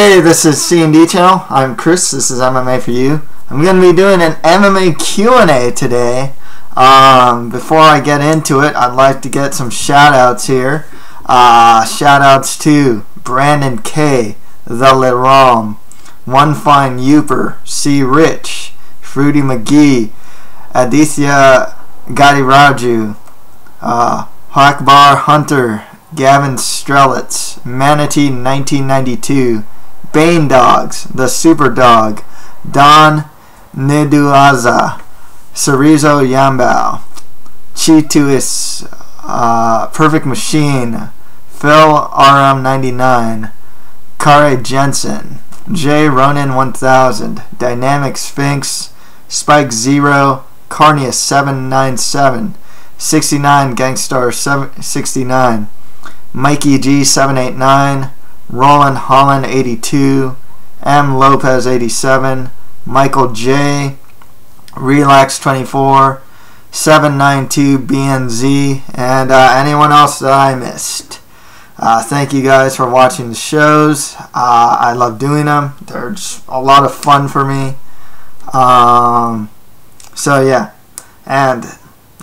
Hey, this is C&D Channel. I'm Chris. This is MMA for you. I'm going to be doing an MMA Q A today. Before I get into it, I'd like to get some shout-outs here. Shout-outs to Brandon K, The Lerom, One Fine Youper, C. Rich, Fruity McGee, Aditya Gadiraju, Hawkbar Hunter, Gavin Strelitz, Manatee 1992, Bane Dogs, The Super Dog, Don Neduaza, Cerizo Yambao, Chituis, Perfect Machine, Phil RM99, Kare Jensen, J Ronin 1000, Dynamic Sphinx, Spike Zero, Carnius 797, 69 Gangstar 69, Mikey G 789, Roland Holland 82, M Lopez 87, Michael J, Relax 24, 792 BNZ, and anyone else that I missed. Thank you guys for watching the shows. I love doing them. They're just a lot of fun for me. So yeah, and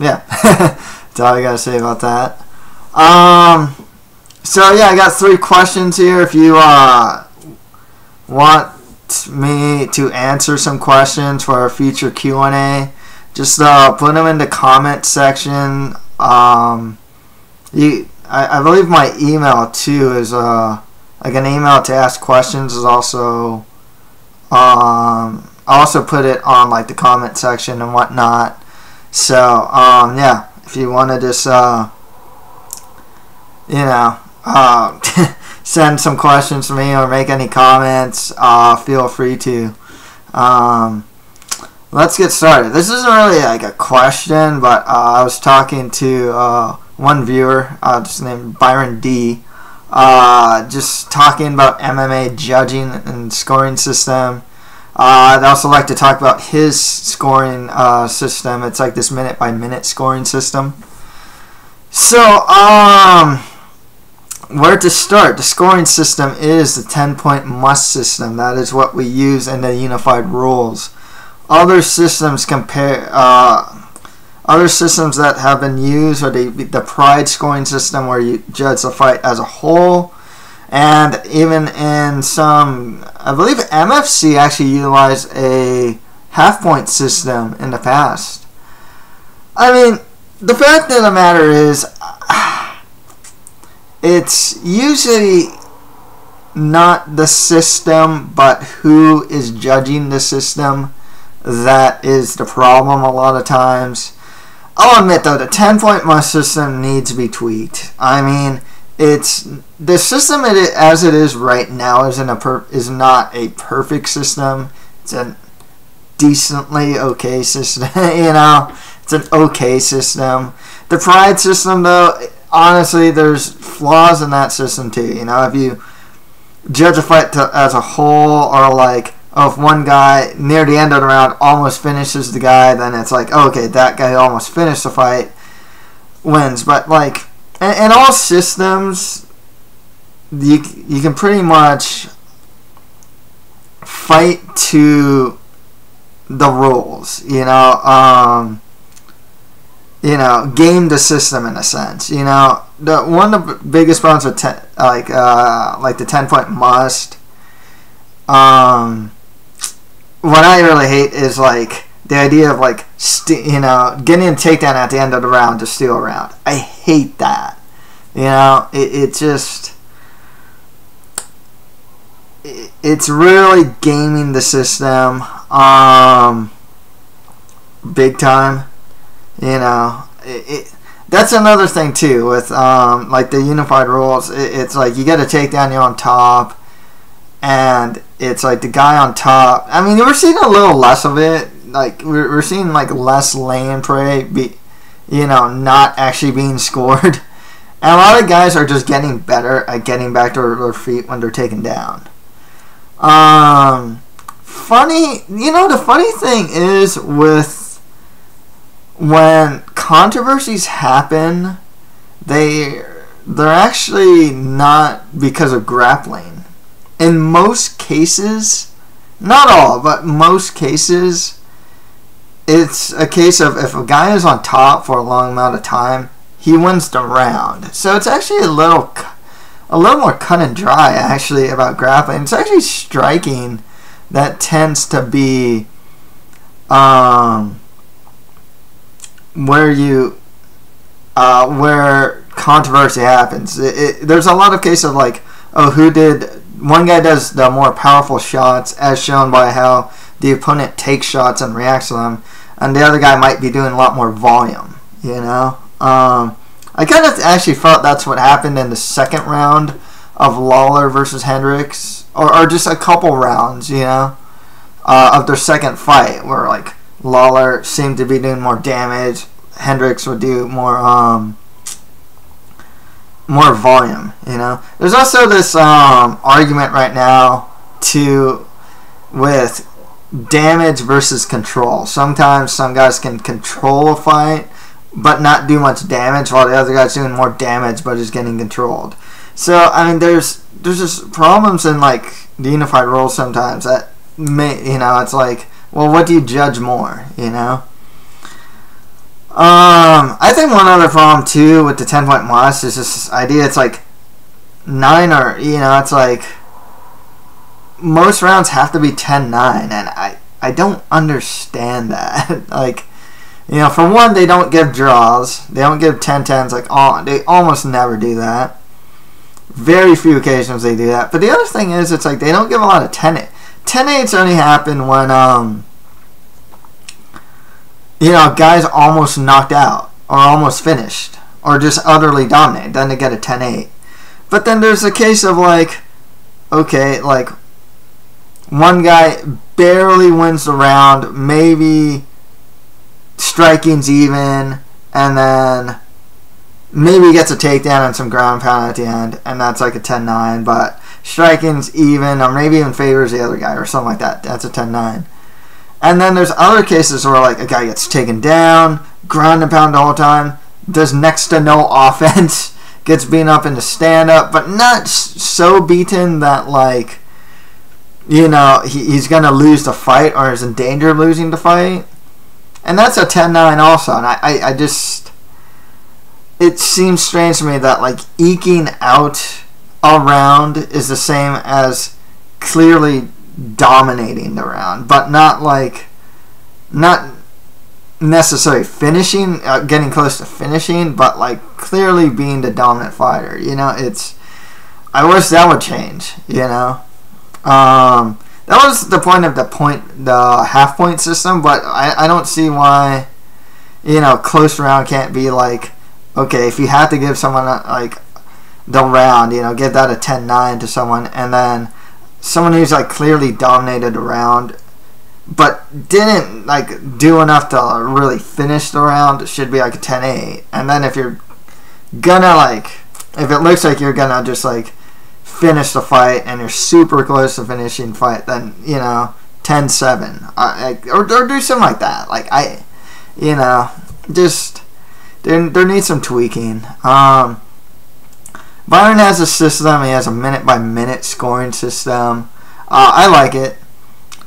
yeah, that's all I gotta say about that. So yeah, I got 3 questions here. If you want me to answer some questions for a future Q&A, just put them in the comment section. I believe my email too is like an email to ask questions is also I also put it on like the comment section and whatnot. So yeah, if you want to just send some questions to me or make any comments, feel free to. Let's get started. This isn't really like a question, but I was talking to one viewer, just named Byron D, just talking about MMA judging and scoring system. I'd also like to talk about his scoring system. It's like this minute-by-minute scoring system. So, where to start? The scoring system is the 10-point must system. That is what we use in the unified rules. Other systems other systems that have been used are the pride scoring system, where you judge the fight as a whole. And even in some, I believe MFC actually utilized a half-point system in the past. I mean, the fact of the matter is, it's usually not the system, but who is judging the system that is the problem a lot of times. I'll admit though, the 10-point must system needs to be tweaked. I mean, it's the system as it is right now is not a perfect system. It's a decently okay system. It's an okay system. The pride system though, honestly, there's flaws in that system too. If you judge a fight as a whole, or like, if one guy near the end of the round almost finishes the guy, then it's like, okay, that guy almost finished the fight wins. But like in all systems, you can pretty much fight to the rules. Game the system in a sense. One of the biggest problems with like the 10-point must, what I really hate is like the idea of like getting a takedown at the end of the round to steal a round. I hate that. It just it's really gaming the system big time. That's another thing too with like the unified rules. It's like you get a takedown, you're on top, and it's like the guy on top. I mean, we're seeing a little less of it. Like we're seeing like less lay and pray, not actually being scored. And a lot of guys are just getting better at getting back to their feet when they're taken down. The funny thing is with when controversies happen, they're actually not because of grappling. in most cases, not all, but most cases, it's a case of if a guy is on top for a long amount of time, he wins the round. So it's actually a little more cut and dry actually about grappling. It's actually striking that tends to be where controversy happens. There's a lot of cases of like, oh, one guy does the more powerful shots as shown by how the opponent takes shots and reacts to them, and the other guy might be doing a lot more volume, you know. I kind of actually felt that's what happened in the second round of Lawler versus Hendricks, or just a couple rounds, you know, of their second fight, where like Lawler seemed to be doing more damage, Hendricks would do more volume, you know. There's also this argument right now with damage versus control. Sometimes some guys can control a fight but not do much damage, while the other guy's doing more damage but is getting controlled. So I mean, there's just problems in like the unified rules sometimes that you know, it's like, well, what do you judge more, you know? I think one other problem too with the 10-point must is this idea. It's like 9, or you know, it's like most rounds have to be 10-9, and I don't understand that. Like, you know, for one, they don't give draws. They don't give 10-10s. Like, they almost never do that. Very few occasions they do that. But the other thing is, it's like they don't give a lot of 10-8s only happen when you know, guys almost knocked out or almost finished or just utterly dominated. Then they get a 10-8. But then there's a case of like, okay, like one guy barely wins the round, maybe striking's even, and then maybe gets a takedown and some ground pound at the end, and that's like a 10-9, but striking's even, or maybe even favors the other guy or something like that. That's a 10-9. And then there's other cases where like a guy gets taken down, ground and pound the whole time, does next to no offense, gets beaten up in the stand-up, but not so beaten that like, you know, he's going to lose the fight or is in danger of losing the fight. And that's a 10-9 also. And I just, it seems strange to me that like eking out a round is the same as clearly dominating the round, but not necessarily finishing, getting close to finishing, but like clearly being the dominant fighter. You know, I wish that would change, you know. That was the point of the half point system, but I don't see why, you know, close round can't be like, okay, if you have to give someone like the round, you know, give that a 10-9 to someone, and then someone who's like clearly dominated the round but didn't like do enough to really finish the round should be like a 10-8. And then if you're gonna like, if it looks like you're gonna just like finish the fight and you're super close to finishing fight, then, you know, 10-7 or do something like that. Like, you know, just there needs some tweaking. Byron has a system. He has a minute-by-minute scoring system. I like it.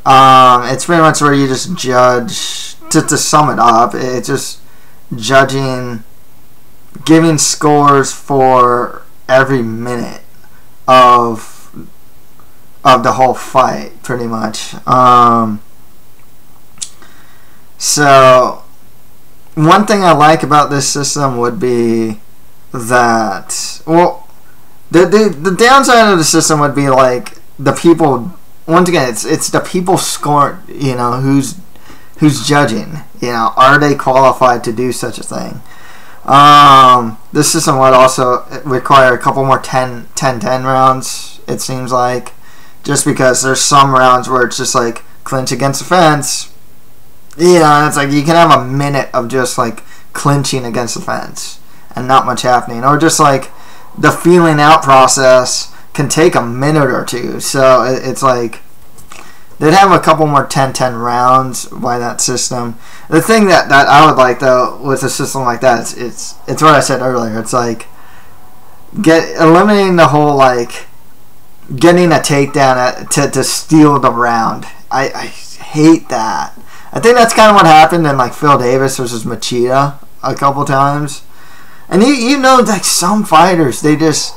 It's pretty much where you just judge. To sum it up, it's just judging, giving scores for every minute of the whole fight, pretty much. So one thing I like about this system would be that, well, the downside of the system would be like the people. Once again, it's the people score. You know, who's judging. You know, are they qualified to do such a thing? This system would also require a couple more 10-10 rounds. It seems like, just because there's some rounds where it's just like clinch against the fence. You know, it's like you can have a minute of just like clinching against the fence and not much happening, or just like the feeling out process can take a minute or two. So it's like they'd have a couple more 10-10 rounds by that system. The thing that I would like though with a system like that, it's what I said earlier. It's like eliminating the whole like getting a takedown to steal the round. I hate that. I think that's kind of what happened in like Phil Davis versus Machida a couple times. And you know, like some fighters, they just,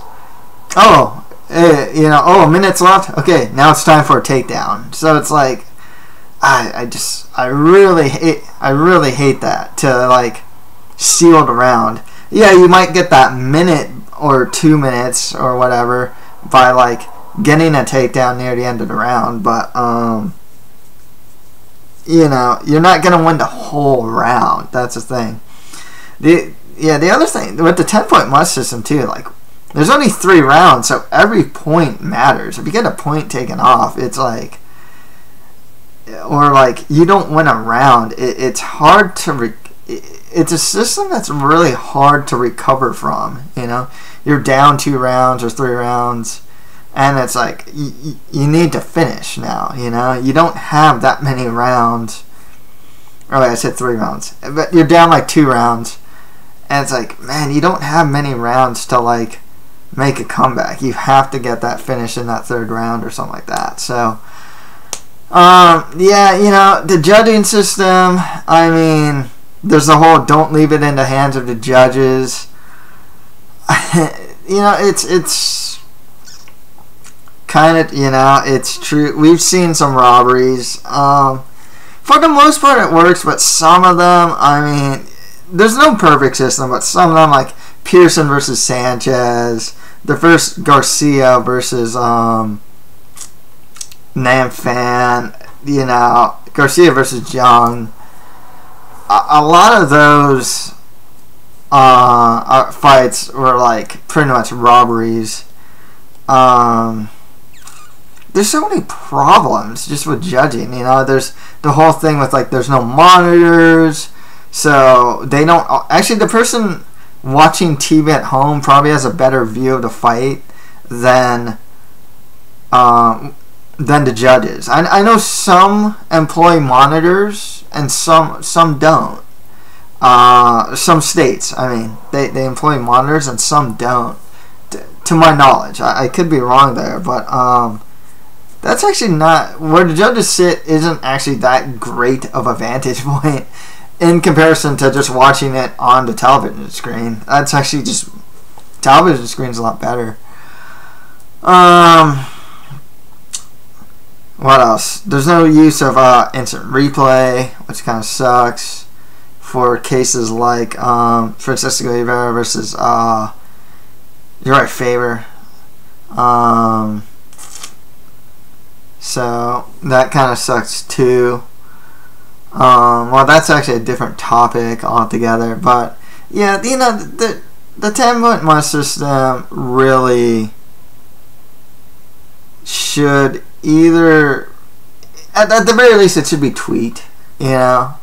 minutes left. Okay, now it's time for a takedown. So it's like, I really hate that, to like steal the round. Yeah, you might get that minute or 2 minutes or whatever by like getting a takedown near the end of the round, but you know, you're not gonna win the whole round. That's the thing. The other thing with the 10-point must system too, like there's only 3 rounds, so every point matters. If you get a point taken off, it's like, or like you don't win a round, it's hard to it's a system that's really hard to recover from. You know, you're down 2 rounds or 3 rounds, and it's like you need to finish now. You know, you don't have that many rounds. Oh wait, I said 3 rounds, but you're down like 2 rounds, and it's like, man, you don't have many rounds to like make a comeback. You have to get that finish in that 3rd round or something like that. So yeah, you know, the judging system, I mean, there's the whole don't leave it in the hands of the judges. You know, it's kind of, you know, it's true. We've seen some robberies. For the most part it works, but some of them, I mean, there's no perfect system, but some of them, like Pearson versus Sanchez, the first Garcia versus Nanfan, you know, Garcia versus Young, a lot of those fights were like pretty much robberies. There's so many problems just with judging, you know. There's the whole thing with like there's no monitors, so they don't actually, the person watching TV at home probably has a better view of the fight than the judges. I know some employ monitors and some don't. Some states, I mean, they employ monitors and some don't, to my knowledge. I could be wrong there, but that's actually not where the judges sit. Isn't actually that great of a vantage point in comparison to just watching it on the television screen. That's actually just, television screen's a lot better. What else? There's no use of instant replay, which kind of sucks for cases like Francisco Rivera versus Uriah Faber. So that kind of sucks too. Well, that's actually a different topic altogether. But yeah, you know, the 10-point must system really should either, at the very least, it should be tweaked. You know,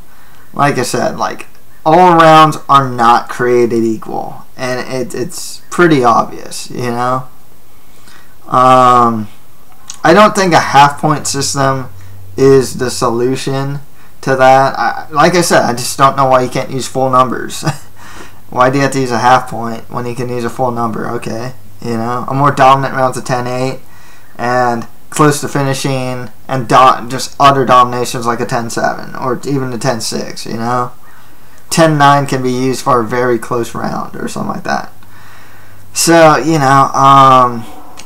like I said, like all rounds are not created equal, and it's pretty obvious. You know, I don't think a half-point system is the solution to that. Like I said, I just don't know why you can't use full numbers. Why do you have to use a half point when you can use a full number? Okay, you know, a more dominant round's a 10-8, and close to finishing and just utter dominations like a 10-7 or even a 10-6. You know, 10-9 can be used for a very close round or something like that. So you know,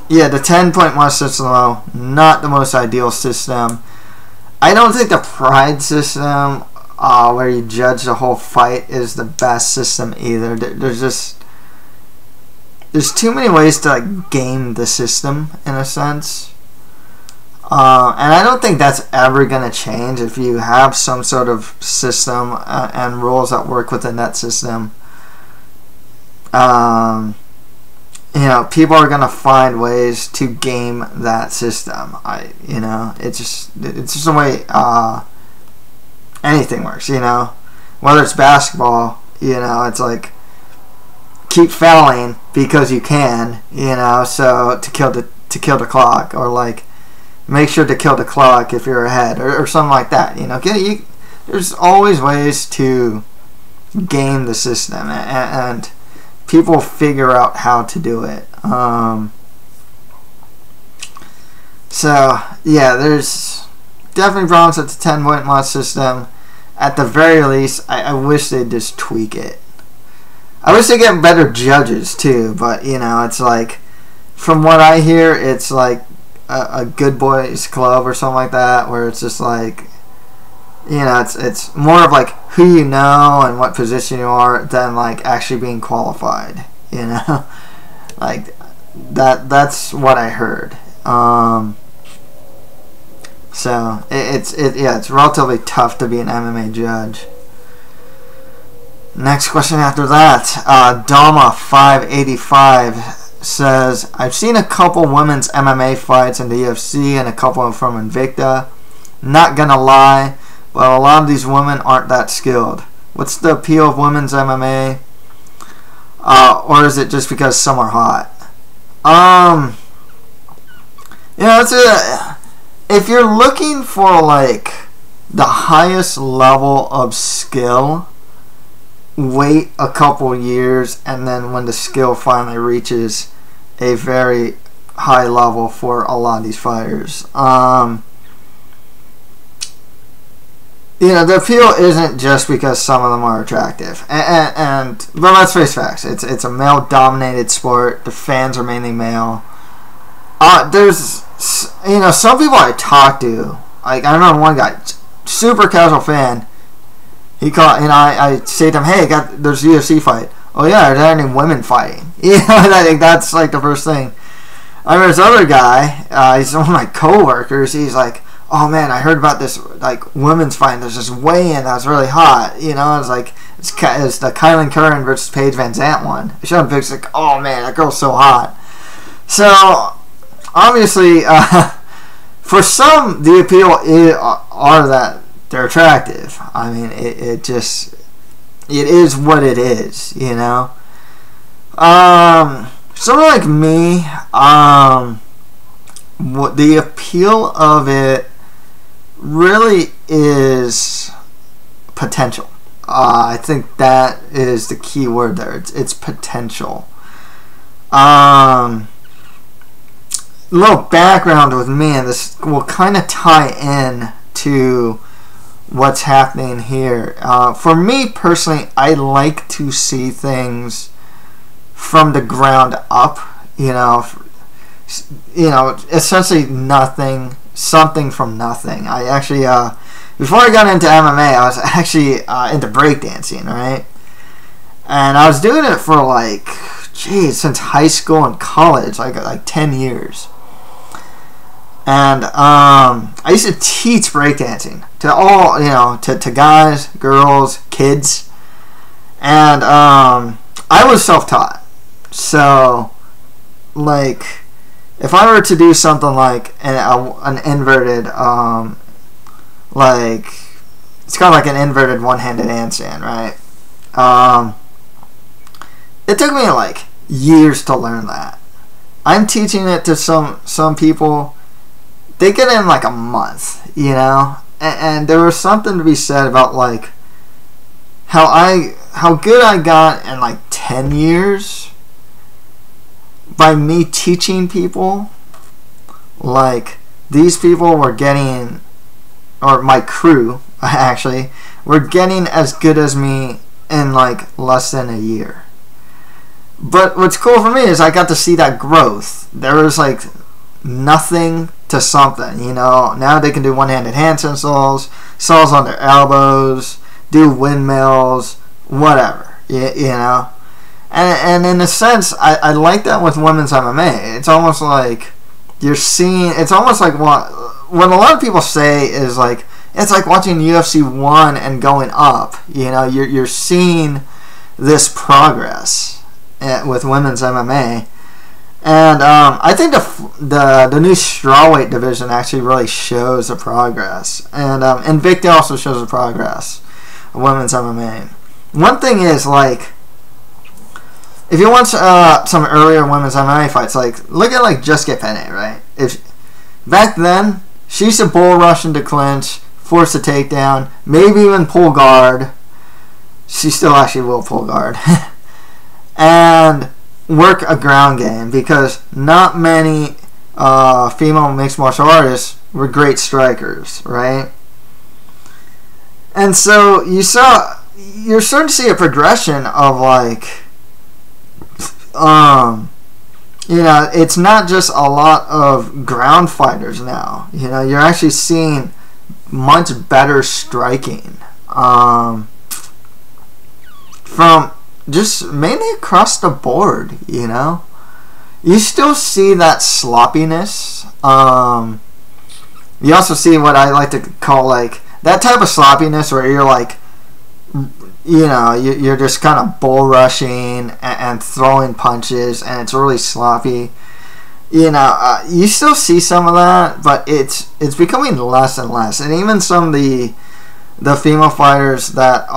yeah, the 10-point must system, though, not the most ideal system. I don't think the pride system, where you judge the whole fight, is the best system either. There's too many ways to like game the system in a sense, and I don't think that's ever gonna change if you have some sort of system and rules that work within that system. You know, people are gonna find ways to game that system. You know, it's just the way anything works. You know, whether it's basketball, you know, it's like keep fouling because you can. You know, so to kill the clock, or like make sure to kill the clock if you're ahead, or something like that. You know, there's always ways to game the system, and people figure out how to do it. So yeah, there's definitely problems with the 10-point mod system. At the very least, I wish they'd just tweak it. I wish they get better judges too, but you know, it's like, from what I hear, it's like a good boys club or something like that, where it's just like, you know, it's more of like who you know and what position you are than like actually being qualified, you know. Like that's what I heard. So it's relatively tough to be an MMA judge. Next question after that, Dama585 says, I've seen a couple women's MMA fights in the UFC and a couple from Invicta. Not gonna lie, but a lot of these women aren't that skilled. What's the appeal of women's MMA? Or is it just because some are hot? You know, if you're looking for like the highest level of skill, wait a couple years, and then when the skill finally reaches a very high level for a lot of these fighters. You know, the appeal isn't just because some of them are attractive, but let's face facts. It's a male-dominated sport. The fans are mainly male. There's, you know, some people I talk to, like I remember one guy, super casual fan. He called, and I say to him, "Hey, there's a UFC fight. Oh yeah, are there any women fighting?" You know, and I think that's like the first thing. I remember this other guy. He's one of my coworkers. He's like, "Oh man, I heard about this like women's fight. There's this weigh-in that was really hot." You know, it's like it's the Kylan Curran versus Paige Van Zant one. I showed him pictures like, "Oh man, that girl's so hot." So obviously, for some, the appeal are that they're attractive. I mean, it is what it is, you know. Someone like me, what the appeal of it really is potential. I think that is the key word there. It's potential. Little background with me, and this will kind of tie in to what's happening here. For me personally, I like to see things from the ground up. You know, essentially something from nothing. I actually, before I got into MMA, I was actually into breakdancing, right? And I was doing it for like, since high school and college, like 10 years. And I used to teach breakdancing to all, you know, to guys, girls, kids. And I was self-taught. So, like, if I were to do something like an inverted, like, it's kind of like an inverted one-handed handstand, right? It took me like years to learn that. I'm teaching it to some people. They get in like a month, you know, and there was something to be said about like how good I got in like 10 years by me teaching people. Like, these people were getting, or my crew actually, were getting as good as me in like less than a year. But what's cool for me is I got to see that growth. There was like nothing to something, you know. Now they can do one-handed handstand saws on their elbows, do windmills, whatever, you know. And in a sense, I like that with women's MMA. It's almost like you're seeing, it's almost like what a lot of people say is like, it's like watching UFC 1 and going up, you know. You're seeing this progress with women's MMA. And I think the new strawweight division actually really shows the progress, and Invicta also shows the progress of women's MMA. One thing is, like, if you want some earlier women's MMA fights, like, look at like Jessica Penne, right? If back then she used to bull rush into clinch, force a takedown, maybe even pull guard. She still actually will pull guard, and work a ground game, because not many female mixed martial artists were great strikers, right? And so you're starting to see a progression of like, it's not just a lot of ground fighters now. You're actually seeing much better striking from just mainly across the board. You still see that sloppiness. You also see what I like to call like that type of sloppiness where you're like, you're just kind of bull rushing and throwing punches, and it's really sloppy. You still see some of that, but it's becoming less and less. And even some of the female fighters that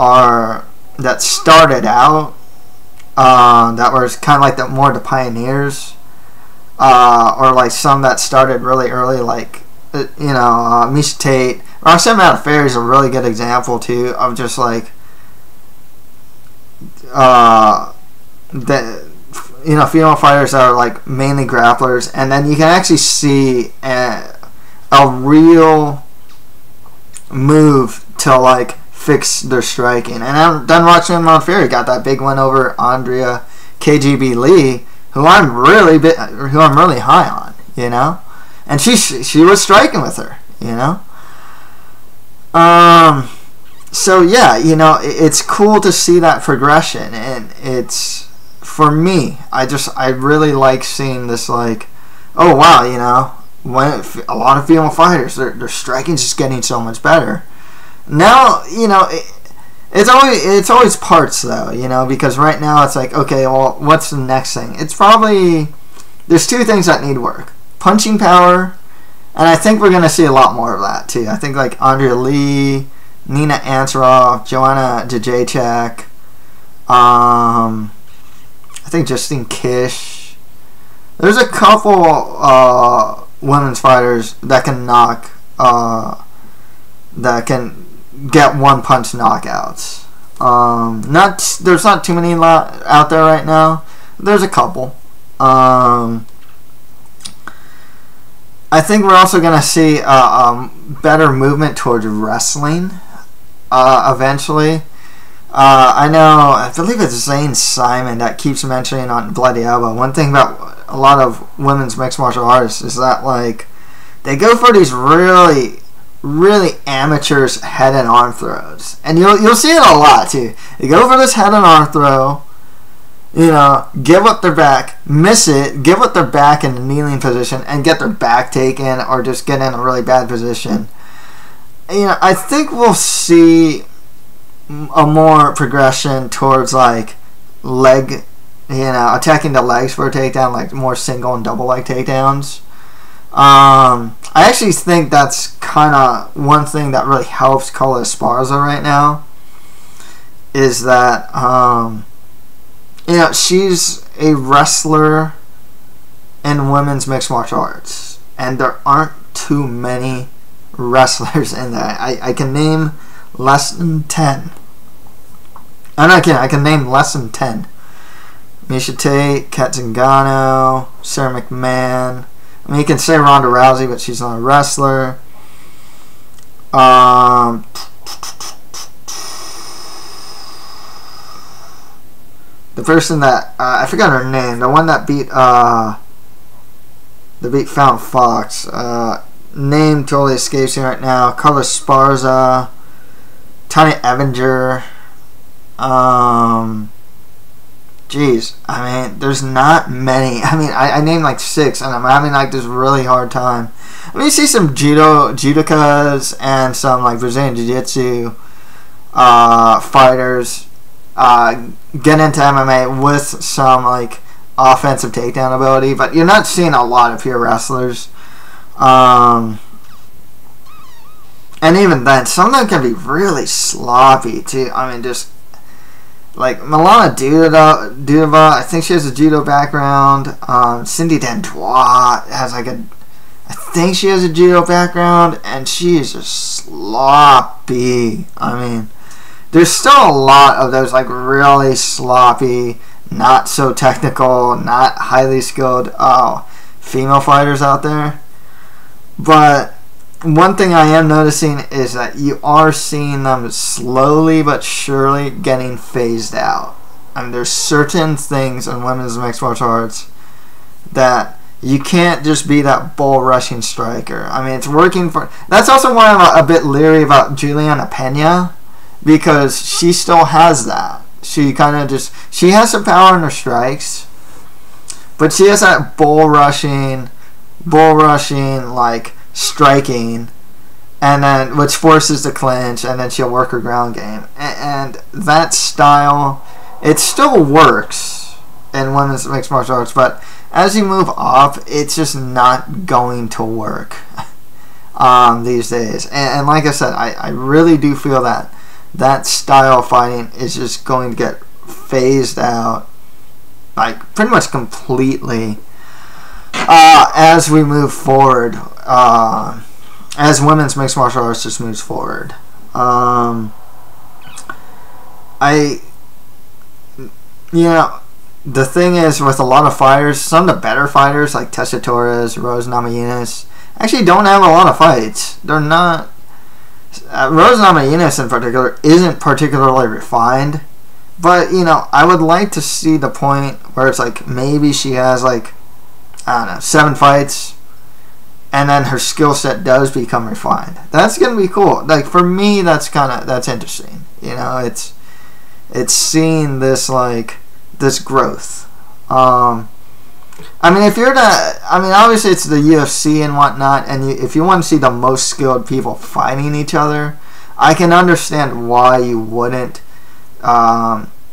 started out, that were kind of like the pioneers, or like some that started really early, like Miesha Tate. Roxanne Modafferi is a really good example too of just like female fighters that are like mainly grapplers, and then you can actually see a real move to like fix their striking. And then Roxanne Modafferi got that big one over Andrea KGB Lee, who I'm really high on, and she was striking with her, So yeah, it's cool to see that progression, and it's, for me, I really like seeing this, like, oh wow, when a lot of female fighters, their striking's just getting so much better. Now, it's always parts though, because right now it's like, okay, well, what's the next thing? It's probably, there's two things that need work: punching power, and I think we're gonna see a lot more of that too. I think like Andrea Lee, Nina Ansaroff, Joanna Jacek, I think Justine Kish. There's a couple women's fighters that can that can get one punch knockouts. There's not too many out there right now. There's a couple. I think we're also going to see better movement towards wrestling eventually. I believe it's Zane Simon that keeps mentioning on Bloody Elbow. One thing about a lot of women's mixed martial artists is that like they go for these really, really amateurish head and arm throws, and you'll see it a lot too. They go for this head and arm throw, give up their back, miss it, give up their back in the kneeling position, and get their back taken, or just get in a really bad position. I think we'll see a more progression towards like leg, attacking the legs for a takedown, like more single and double leg takedowns. I actually think that's kind of one thing that really helps Carla Esparza right now, is that she's a wrestler in women's mixed martial arts, and there aren't too many wrestlers in that. I can name less than 10. I can name less than 10. Miesha Tate, Kat Zingano, Sarah McMahon. I mean, you can say Ronda Rousey, but she's not a wrestler. The person that I forgot her name, the one that beat Fallon Fox, name totally escapes me right now. Carla Esparza, Tanya Evinger. Jeez, I mean, there's not many. I mean, I named like 6, and I'm having like this really hard time. I mean, you see some judokas and some like Brazilian Jiu-Jitsu fighters get into MMA with some like offensive takedown ability, but you're not seeing a lot of pure wrestlers. And even then, some of them can be really sloppy too. I mean, just like Milana Dudova, I think she has a judo background. Cindy Dandois has I think she has a judo background, and she is just sloppy. I mean, there's still a lot of those like really sloppy, not so technical, not highly skilled female fighters out there. But one thing I am noticing is that you are seeing them slowly but surely getting phased out. I mean, there's certain things in women's mixed martial arts that you can't just be that bull rushing striker. I mean, it's working for... That's also why I'm a bit leery about Juliana Pena, because she still has that. She kind of just... She has some power in her strikes, but she has that bull rushing, like, striking, and then which forces the clinch, and then she'll work her ground game. And that style, it still works in women's mixed martial arts, but as you move up, it's just not going to work these days. And like I said, I really do feel that that style of fighting is just going to get phased out, like pretty much completely, as we move forward, as women's mixed martial arts just moves forward. The thing is, with a lot of fighters, some of the better fighters like Tessa Torres, Rose Namajunas, actually don't have a lot of fights. They're not... Rose Namajunas in particular isn't particularly refined, but, you know, I would like to see the point where it's like maybe she has, like, I don't know, 7 fights, and then her skill set does become refined. That's gonna be cool. Like, for me, that's interesting. You know, it's seeing this, like, this growth. I mean, if you're obviously it's the UFC and whatnot, and if you want to see the most skilled people fighting each other, I can understand why you wouldn't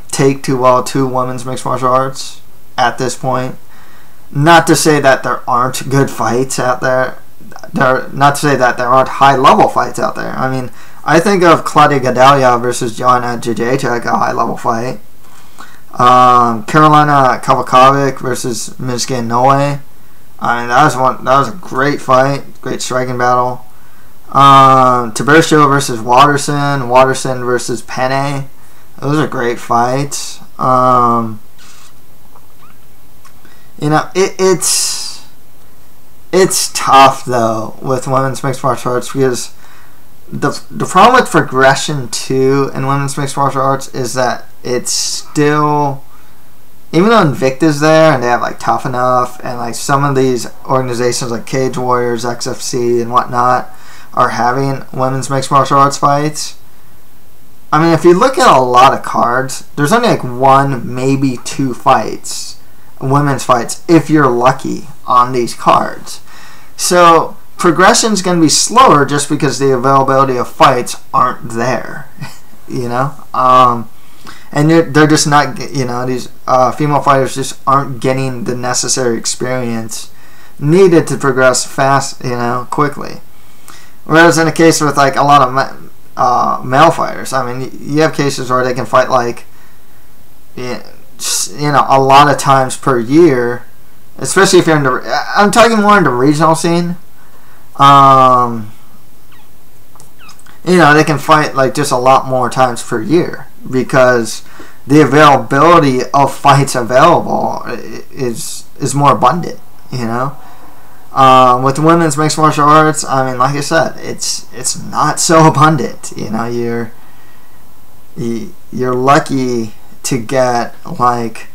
take too well to women's mixed martial arts at this point. Not to say that there aren't good fights out there. Not to say that there aren't high-level fights out there. I mean, I think of Claudia Gadelha versus Joanna Jędrzejczyk, a high-level fight. Carolina Kowalkiewicz versus Mizka Inoue. I mean, that was a great fight, great striking battle. Tiburcio versus Watterson versus Penne. Those are great fights. You know, it's tough though with women's mixed martial arts, because the problem with progression too in women's mixed martial arts is that it's still, even though Invicta's there and they have like Tough Enough and like some of these organizations like Cage Warriors, XFC and whatnot are having women's mixed martial arts fights. I mean, if you look at a lot of cards, there's only like 1, maybe 2 fights, women's fights, if you're lucky on these cards. So progression's going to be slower just because the availability of fights aren't there, you know. And they're just not, you know, these female fighters just aren't getting the necessary experience needed to progress fast, you know, quickly. Whereas in a case with like a lot of male fighters, I mean, you have cases where they can fight like, you know, a lot of times per year, especially if you're in the, I'm talking more in the regional scene. You know, they can fight like just a lot more times per year because the availability of fights available is more abundant, you know. With women's mixed martial arts, I mean, like I said, it's not so abundant. You know, you're lucky to get, like,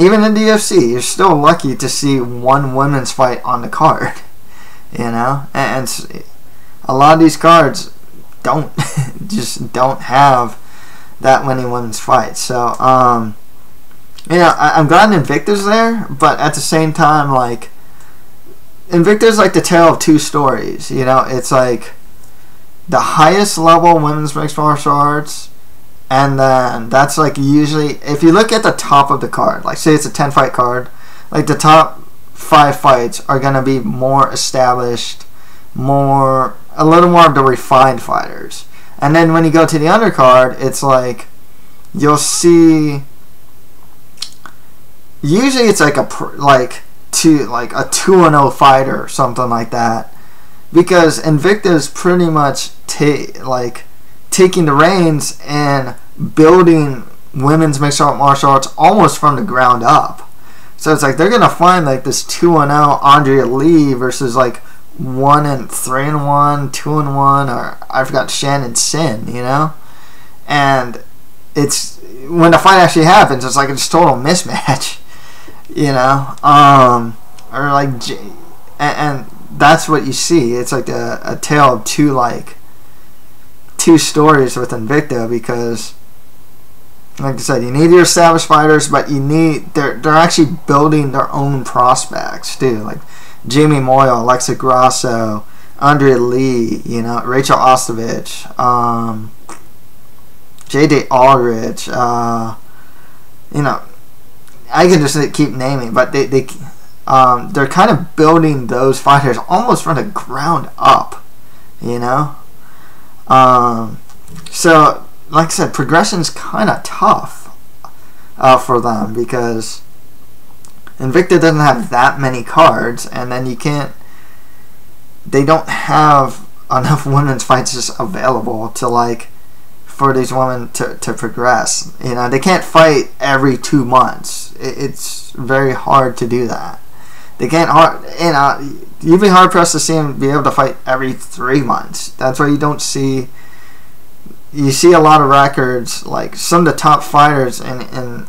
even in the UFC, you're still lucky to see 1 women's fight on the card. You know, and a lot of these cards just don't have that many women's fights. So, you know, I'm glad Invicta's there, but at the same time, like, Invicta's like the tale of 2 stories. You know, it's like the highest level women's mixed martial arts, and then that's like usually, if you look at the top of the card, like say it's a 10-fight card, like the top 5 fights are going to be more established, a little more of the refined fighters. And then when you go to the undercard, it's like you'll see, usually it's like a 2-0 fighter or something like that, because Invicta's pretty much taking the reins and building women's mixed martial arts almost from the ground up. So it's like they're gonna find like this 2-0 Andrea Lee versus like 1-3-1, 2-1, or I forgot Shannon Sin, you know, and it's when the fight actually happens, it's like it's total mismatch, you know, or like, and that's what you see. It's like a tale of two stories with Invicta, because, like I said, you need your established fighters, but you need they're actually building their own prospects too, like Jamie Moyle, Alexa Grasso, Andrea Lee, you know, Rachel Ostovich, J.D. Aldrich, you know, I can just keep naming, but they're kind of building those fighters almost from the ground up, you know. So, like I said, progression's kind of tough for them, because Invicta doesn't have that many cards, and then they don't have enough women's fights just available to, like, for these women to progress. You know, they can't fight every 2 months. It's very hard to do that. They can't, you know, you'd be hard pressed to see them be able to fight every 3 months. That's why you don't see, you see a lot of records, like some of the top fighters in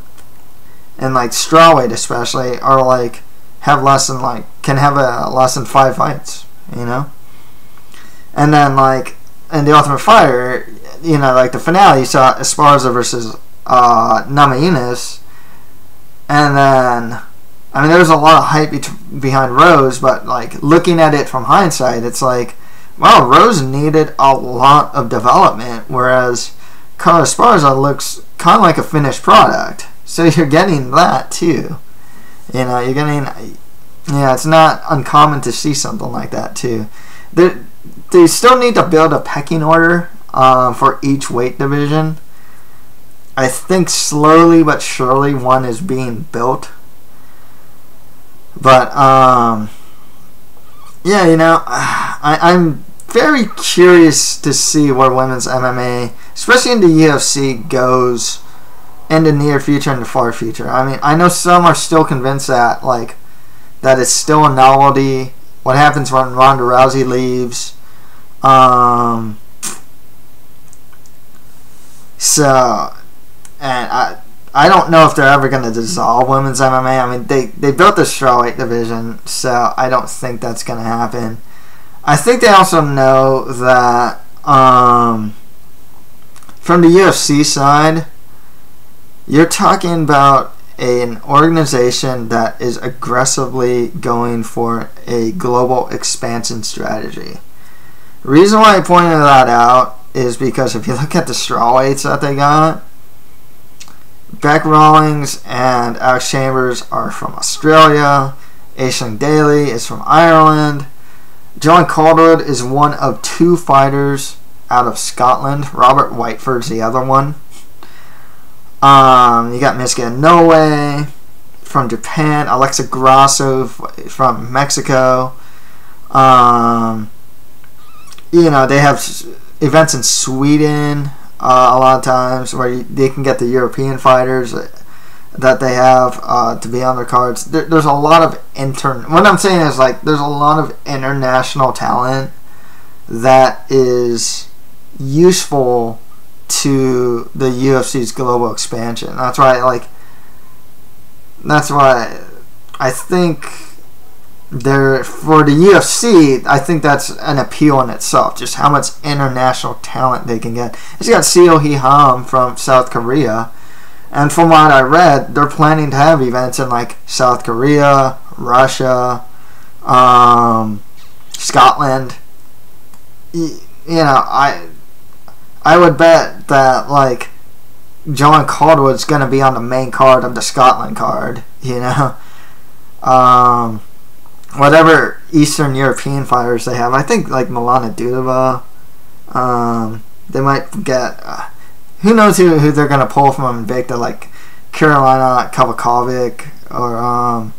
like strawweight especially are like have less than less than 5 fights, you know. And then like in the Ultimate Fighter, you know, like the finale, you saw Esparza versus Namajunas, and then I mean there was a lot of hype behind Rose, but like looking at it from hindsight, it's like, wow, Rose needed a lot of development, whereas Carla Esparza looks kind of like a finished product. So you're getting that too. You know, you're getting, yeah, it's not uncommon to see something like that too. They still need to build a pecking order for each weight division. I think slowly but surely one is being built. But yeah, you know, I'm very curious to see where women's MMA, especially in the UFC, goes in the near future and the far future. I mean, I know some are still convinced that that it's still a novelty. What happens when Ronda Rousey leaves? So, and I don't know if they're ever going to dissolve women's MMA. I mean, they built the strawweight division, so I don't think that's going to happen. I think they also know that from the UFC side, you're talking about an organization that is aggressively going for a global expansion strategy. The reason why I pointed that out is because if you look at the strawweights that they got, Beck Rawlings and Alex Chambers are from Australia. Aisling Daly is from Ireland. John Calderwood is one of 2 fighters out of Scotland. Robert Whiteford's the other one. You got Miska Inoue from Japan. Alexa Grasso from Mexico. You know, they have events in Sweden a lot of times where they can get the European fighters that they have to be on their cards. There's a lot of what I'm saying is, like, there's a lot of international talent that is useful to the UFC's global expansion. That's why I think for the UFC, I think that's an appeal in itself, just how much international talent they can get. It's got Seo Hee Ham from South Korea, and from what I read, they're planning to have events in like South Korea, Russia, Scotland. You know, I would bet that like John Calderwood's going to be on the main card of the Scotland card, you know. Whatever Eastern European fighters they have, I think like Milana Dudova, they might get, who knows who they're going to pull from Invicta, like Carolina Kavakovic, or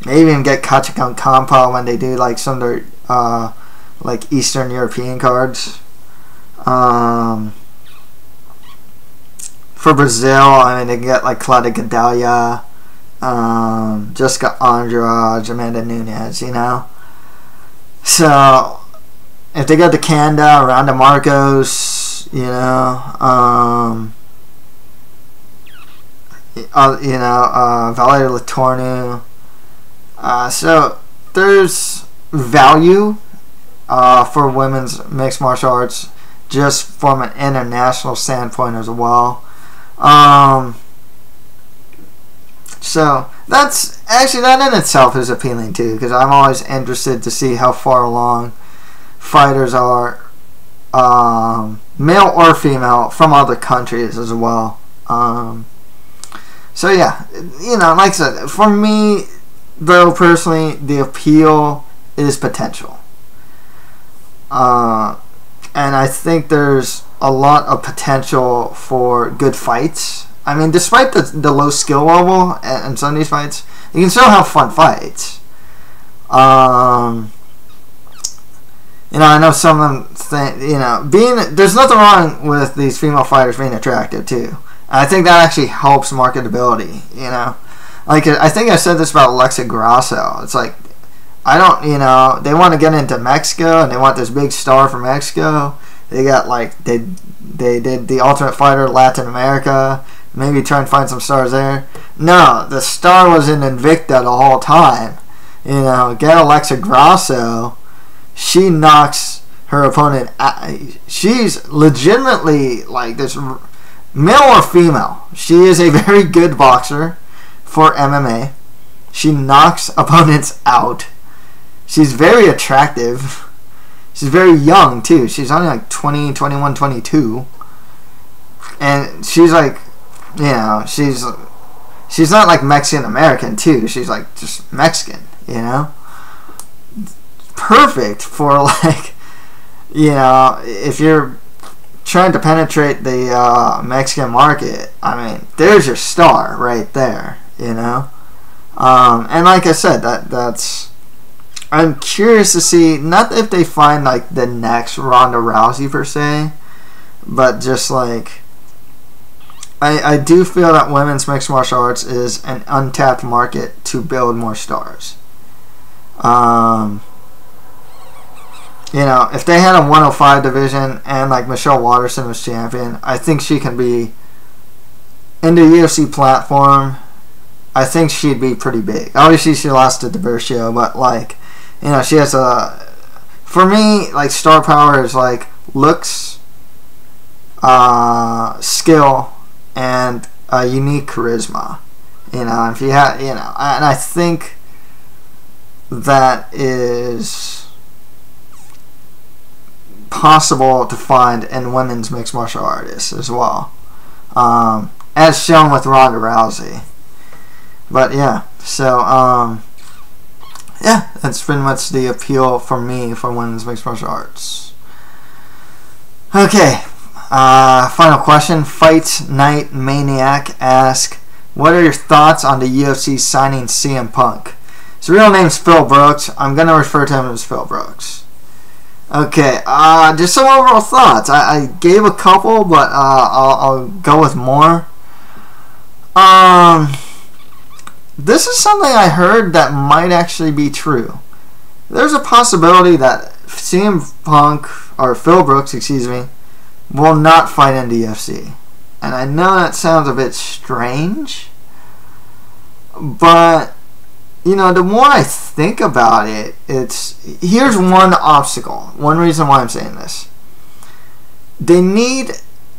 maybe even get Kachikon Kampa when they do like some of their like Eastern European cards. For Brazil, I mean, they can get like Cláudia Gadelha, Jessica Andrade, Amanda Nunes, you know. So if they got the Kanda, Ronda Marcos, you know, Valeria Letourneau. So there's value for women's mixed martial arts just from an international standpoint as well. So that's actually, that in itself is appealing too, because I'm always interested to see how far along fighters are, male or female, from other countries as well. So yeah, you know, like I said, for me though, personally, the appeal is potential. And I think there's a lot of potential for good fights. I mean, despite the low skill level in some of these fights, you can still have fun fights. You know, I know some of them think, you know, there's nothing wrong with these female fighters being attractive too. And I think that actually helps marketability, you know. Like, I think I said this about Alexa Grasso. It's like, I don't, you know, they want to get into Mexico and they want this big star from Mexico. They got, like, they did the Ultimate Fighter Latin America. Maybe try and find some stars there. No, the star was in Invicta the whole time. You know, get Alexa Grasso. She knocks her opponent out. She's legitimately, like, this, male or female, she is a very good boxer for MMA. She knocks opponents out. She's very attractive. She's very young too. She's only like 20, 21, 22. And she's like, you know, she's not like Mexican American too. She's like just Mexican, you know. Perfect for, like, you know, if you're trying to penetrate the Mexican market. I mean, there's your star right there, you know. And like I said, that's, I'm curious to see, not if they find like the next Ronda Rousey per se, but just like, I do feel that women's mixed martial arts is an untapped market to build more stars. You know, if they had a 105 division and like Michelle Waterson was champion, I think she can be in the UFC platform. I think she'd be pretty big. Obviously, she lost to DiBercio, but like, you know, she has a. For me, like, star power is like looks, skill, and a unique charisma. You know, if you have, you know, and I think that is possible to find in women's mixed martial artists as well, as shown with Ronda Rousey. But yeah, so yeah, that's pretty much the appeal for me for women's mixed martial arts. Okay, final question. Fight Night Maniac asks, what are your thoughts on the UFC signing CM Punk? His real name's Phil Brooks. I'm going to refer to him as Phil Brooks. Okay, just some overall thoughts. I gave a couple, but I'll go with more. This is something I heard that might actually be true. There's a possibility that CM Punk, or Phil Brooks, excuse me, will not fight in the UFC. And I know that sounds a bit strange, but, you know, the more I think about it, here's one obstacle. One reason why I'm saying this. They need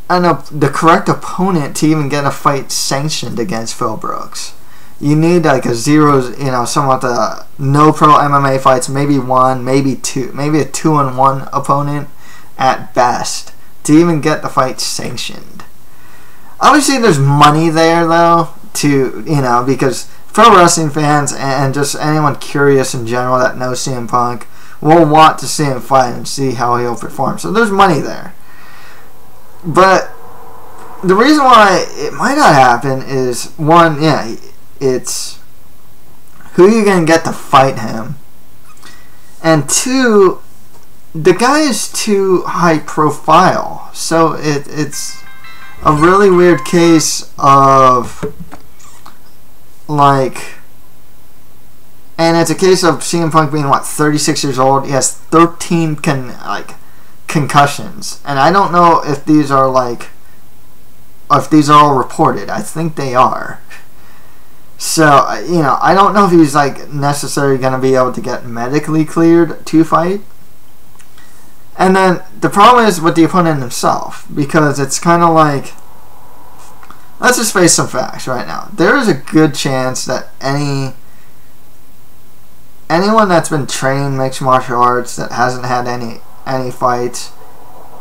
the correct opponent to even get a fight sanctioned against Phil Brooks. You need like a zero, you know, somewhat the no pro MMA fights, maybe one, maybe two, maybe a 2-on-1 opponent at best to even get the fight sanctioned. Obviously, there's money there though, to, you know, because pro wrestling fans and just anyone curious in general that knows CM Punk will want to see him fight and see how he'll perform. So there's money there. But the reason why it might not happen is, one, yeah, it's who you're going to get to fight him. And two, the guy is too high profile. So it's a really weird case of, like, and it's a case of CM Punk being, what, 36 years old. He has 13 concussions, and I don't know if these are all reported. I think they are. So, I don't know if he's necessarily going to be able to get medically cleared to fight. And then the problem is with the opponent himself, because it's kind of like, let's just face some facts right now. There is a good chance that anyone that's been trained mixed martial arts that hasn't had any fights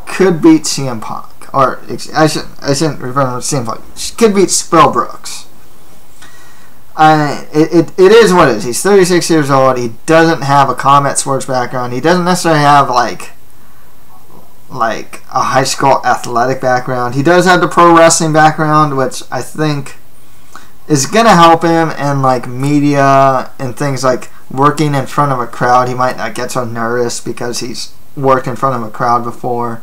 could beat CM Punk. Or, I shouldn't refer to CM Punk. Could beat Spillbrooks. It is what it is. He's 36 years old. He doesn't have a combat sports background. He doesn't necessarily have, like a high school athletic background. He does have the pro wrestling background, which I think is going to help him in, media and things like working in front of a crowd. He might not get so nervous because he's worked in front of a crowd before.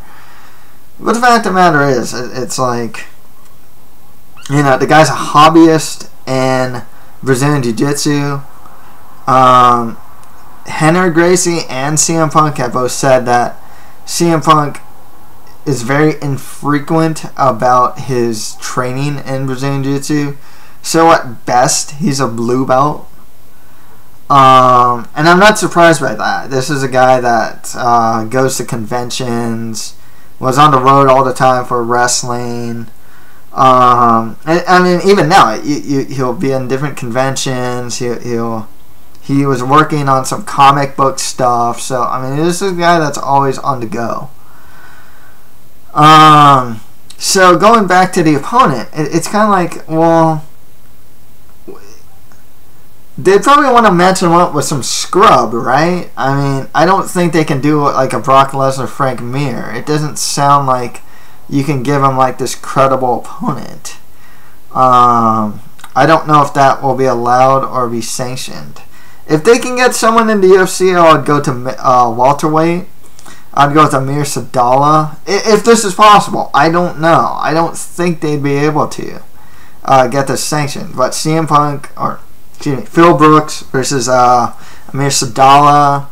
But the fact of the matter is, it's like, the guy's a hobbyist in Brazilian Jiu-Jitsu. Henry Gracie and CM Punk have both said that CM Punk is very infrequent about his training in Brazilian Jiu-Jitsu. So at best, he's a blue belt. And I'm not surprised by that. This is a guy that goes to conventions, was on the road all the time for wrestling. I mean, even now, he'll be in different conventions. He was working on some comic book stuff. So, I mean, this is a guy that's always on the go. So, going back to the opponent, it's kind of like, well, they probably want to match him up with some scrub, right? I mean, I don't think they can do like a Brock Lesnar Frank Mir. It doesn't sound like you can give him this credible opponent. I don't know if that will be allowed or be sanctioned. If they can get someone in the UFC, I would go to welterweight. I'd go with Amir Sadala. If this is possible, I don't know. I don't think they'd be able to get this sanctioned. But CM Punk, or excuse me, Phil Brooks versus Amir Sadala.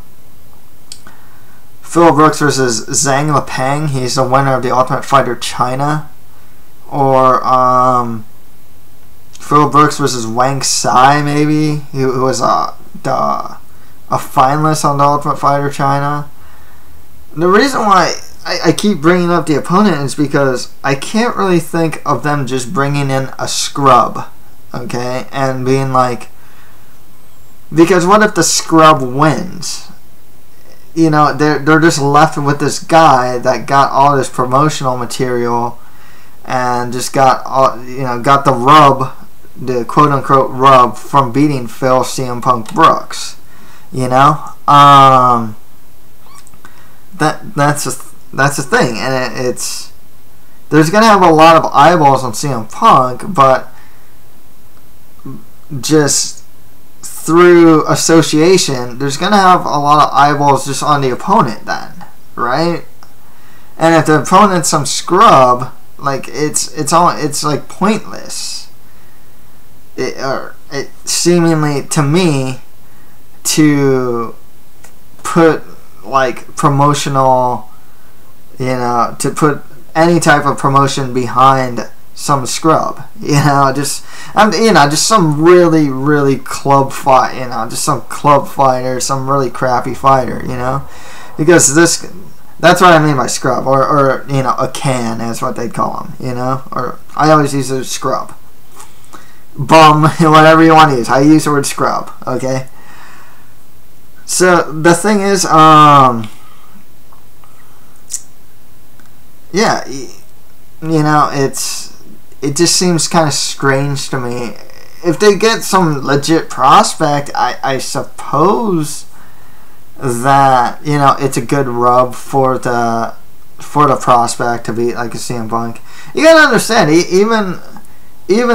Phil Brooks versus Zhang Lepeng. He's the winner of the Ultimate Fighter China. Or Phil Brooks versus Wang Sai, maybe, who was a finalist on the Ultimate Fighter China. The reason why I keep bringing up the opponent is because I can't really think of them just bringing in a scrub, okay, and being like, because what if the scrub wins? They're just left with this guy that got all this promotional material and just got the rub, the quote unquote rub from beating Phil CM Punk Brooks. That's the thing, and it's there's gonna have a lot of eyeballs on CM Punk, but just through association, there's gonna have a lot of eyeballs just on the opponent then, right? And if the opponent's some scrub, it's like pointless. It seemingly to me to put promotional, to put any type of promotion behind some scrub, just some really, really club fight, just some club fighter, some really crappy fighter, because that's what I mean by scrub, or a can, is what they'd call him, or I always use the scrub, bum, whatever you want to use. I use the word scrub, okay? So the thing is, yeah, it just seems kind of strange to me. If they get some legit prospect, I suppose that it's a good rub for the prospect to beat like a CM Punk. You gotta understand, even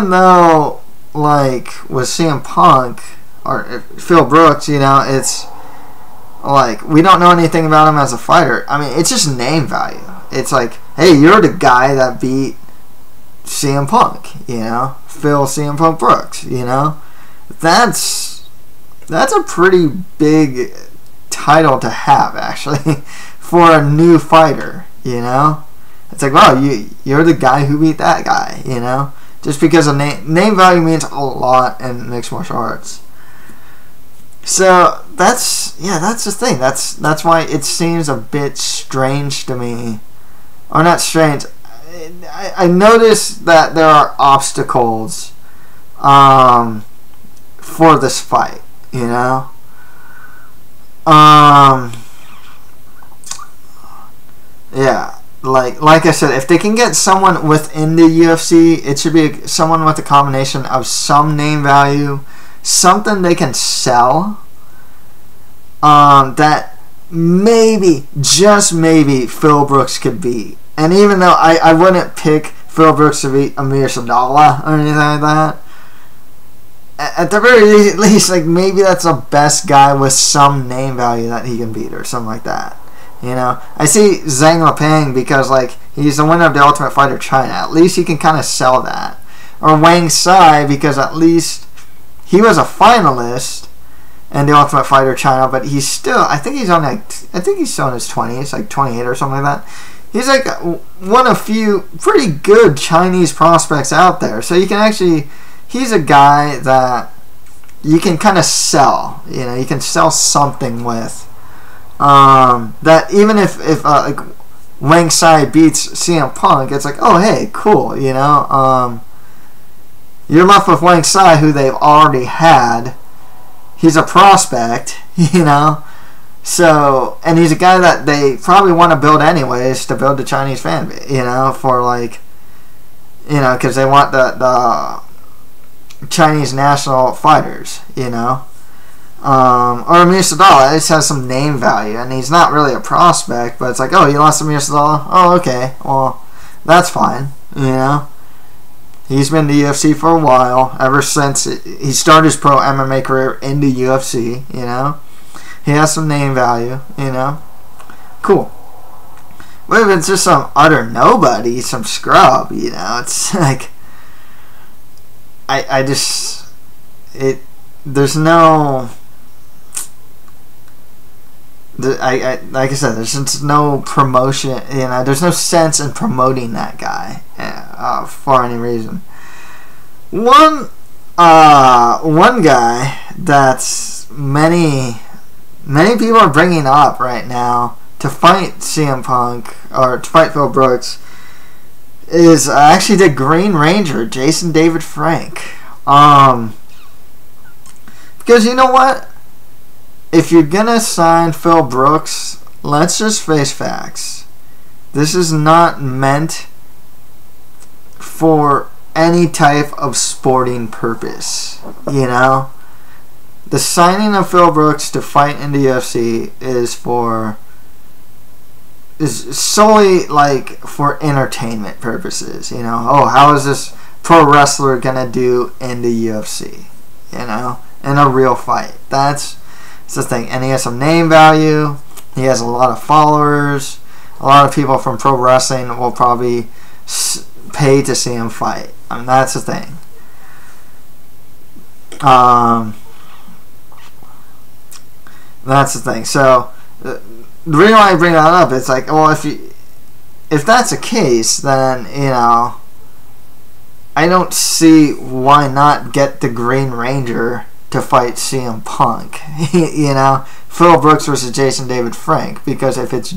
though with CM Punk or Phil Brooks, it's we don't know anything about him as a fighter. I mean, it's just name value. It's like, hey, you're the guy that beat CM Punk, Phil CM Punk Brooks, that's a pretty big title to have, actually, for a new fighter, you know? It's like, wow, you're the guy who beat that guy, you know? Just because a name value means a lot in mixed martial arts. So that's the thing. That's why it seems a bit strange to me, or not strange. I noticed that there are obstacles for this fight, you know. Yeah, like I said, if they can get someone within the UFC, it should be someone with a combination of some name value, something they can sell, that maybe, just maybe, Phil Brooks could beat. And even though I wouldn't pick Phil Brooks to beat Amir Sadallah or anything like that, at the very least, like, maybe that's the best guy with some name value that he can beat or something like that. You know, I see Zhang Leping because, like, he's the winner of the Ultimate Fighter China. At least he can kind of sell that. Or Wang Sai because at least he was a finalist in the Ultimate Fighter China, but he's still, I think he's still in his 20s, like 28 or something like that. He's like one of few pretty good Chinese prospects out there. So you can actually, he's a guy that you can kind of sell. You know, you can sell something with. That even if like Wang Sai beats CM Punk, it's like, oh hey, cool, you know. You're left with Wang Sai, who they've already had. He's a prospect, you know. So, and he's a guy that they probably want to build anyways, to build the Chinese fan base, you know, for like, you know, because they want the Chinese national fighters, you know. Or Amir Sadallah, it just has some name value, and he's not really a prospect, but it's like, oh, you lost Amir Sadallah? Oh, okay, well, that's fine, you know. He's been in the UFC for a while, ever since he started his pro MMA career in the UFC, you know. He has some name value, you know. Cool. But if it's just some utter nobody, some scrub, you know, it's like, there's no, like I said, there's just no promotion, you know, there's no sense in promoting that guy for any reason. One guy that's many people are bringing up right now to fight CM Punk, or to fight Phil Brooks, is actually the Green Ranger, Jason David Frank. Because you know what? If you're gonna sign Phil Brooks, let's just face facts. This is not meant for any type of sporting purpose, you know? The signing of Phil Brooks to fight in the UFC is solely like for entertainment purposes, you know? Oh, how is this pro wrestler gonna do in the UFC, you know? In a real fight. That's the thing. And he has some name value. He has a lot of followers. A lot of people from pro wrestling will probably pay to see him fight. I mean, that's the thing. That's the thing. So the reason why I bring that up, it's like, well, if that's the case, then, you know, I don't see why not get the Green Ranger to fight CM Punk. You know, Phil Brooks versus Jason David Frank, because if it's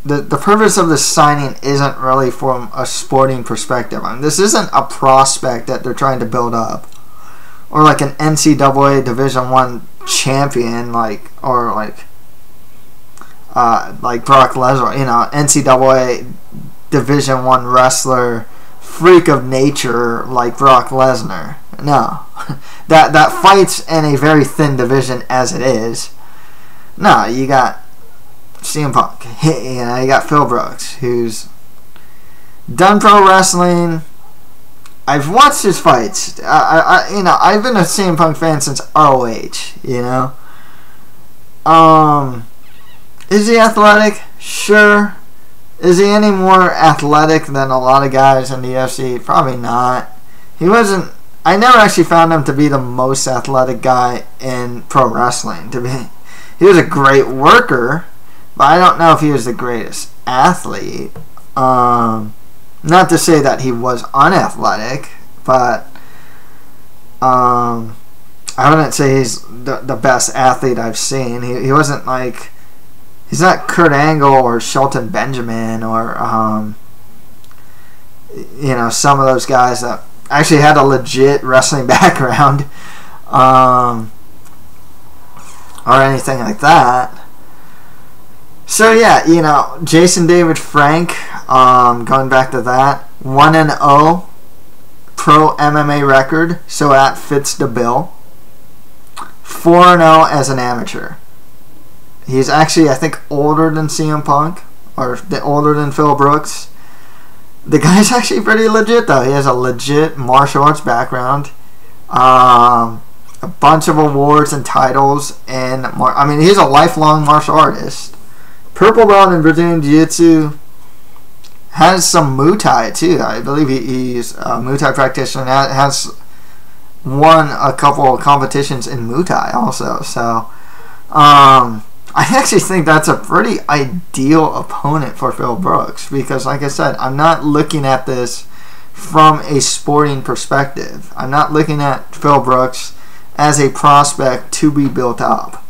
the purpose of this signing isn't really from a sporting perspective. I mean, this isn't a prospect that they're trying to build up, or like an NCAA Division I champion, like Brock Lesnar, you know, NCAA Division I wrestler, freak of nature like Brock Lesnar. No, that fights in a very thin division as it is. No, you got CM Punk, you know, you got Phil Brooks, who's done pro wrestling. I've watched his fights. You know, I've been a CM Punk fan since ROH. You know, is he athletic? Sure. Is he any more athletic than a lot of guys in the UFC? Probably not. He wasn't I never actually found him to be the most athletic guy in pro wrestling. He was a great worker, but I don't know if he was the greatest athlete. Not to say that he was unathletic, but I wouldn't say he's the best athlete I've seen. He wasn't like, he's not Kurt Angle or Shelton Benjamin or some of those guys that actually had a legit wrestling background or anything like that. So yeah, Jason David Frank, going back to that, 1-0 pro MMA record, so that fits the bill. 4-0 as an amateur. He's actually, I think, older than CM Punk, or older than Phil Brooks. The guy's actually pretty legit, though. He has a legit martial arts background. A bunch of awards and titles. And he's a lifelong martial artist. Purple belt in Brazilian Jiu-Jitsu. Has some Muay Thai, too. I believe he's a Muay Thai practitioner. Has won a couple of competitions in Muay Thai also. So, I actually think that's a pretty ideal opponent for Phil Brooks because, like I said, I'm not looking at this from a sporting perspective. I'm not looking at Phil Brooks as a prospect to be built up.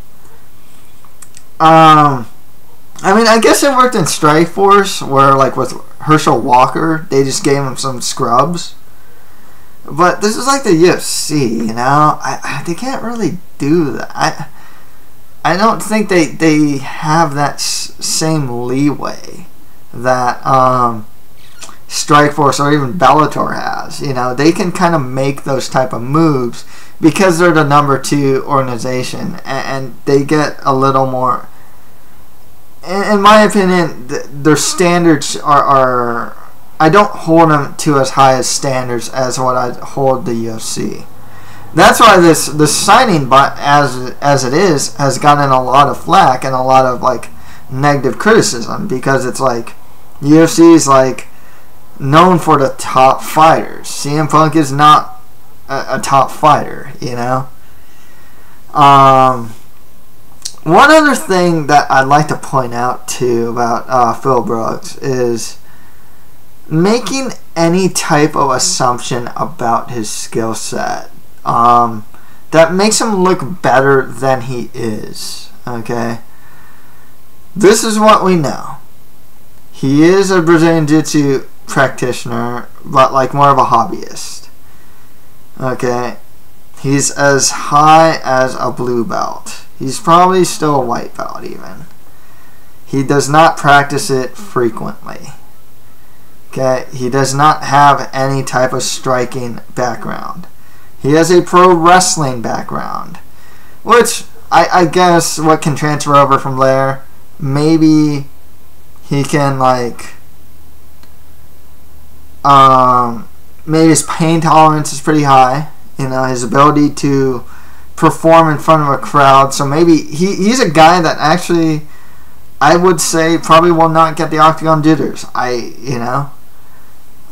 I guess it worked in Strikeforce where, like with Herschel Walker, they just gave him some scrubs. But this is like the UFC, they can't really do that. I don't think they have that same leeway that Strikeforce or even Bellator has. They can kind of make those type of moves because they're the number 2 organization, and they get a little more. In my opinion, their standards are I don't hold them to as high as standards as what I hold the UFC. That's why this signing, as it is, has gotten a lot of flack and a lot of like negative criticism because it's like UFC is like known for the top fighters. CM Punk is not a top fighter, One other thing that I'd like to point out too about Phil Brooks is making any type of assumption about his skill set. That makes him look better than he is. Okay? This is what we know. He is a Brazilian Jiu-Jitsu practitioner, but like more of a hobbyist. Okay? He's as high as a blue belt. He's probably still a white belt even. He does not practice it frequently. Okay? He does not have any type of striking background. He has a pro wrestling background, which I guess what can transfer over from there, maybe he can maybe his pain tolerance is pretty high, his ability to perform in front of a crowd, so maybe he's a guy that actually I would say probably will not get the octagon jitters.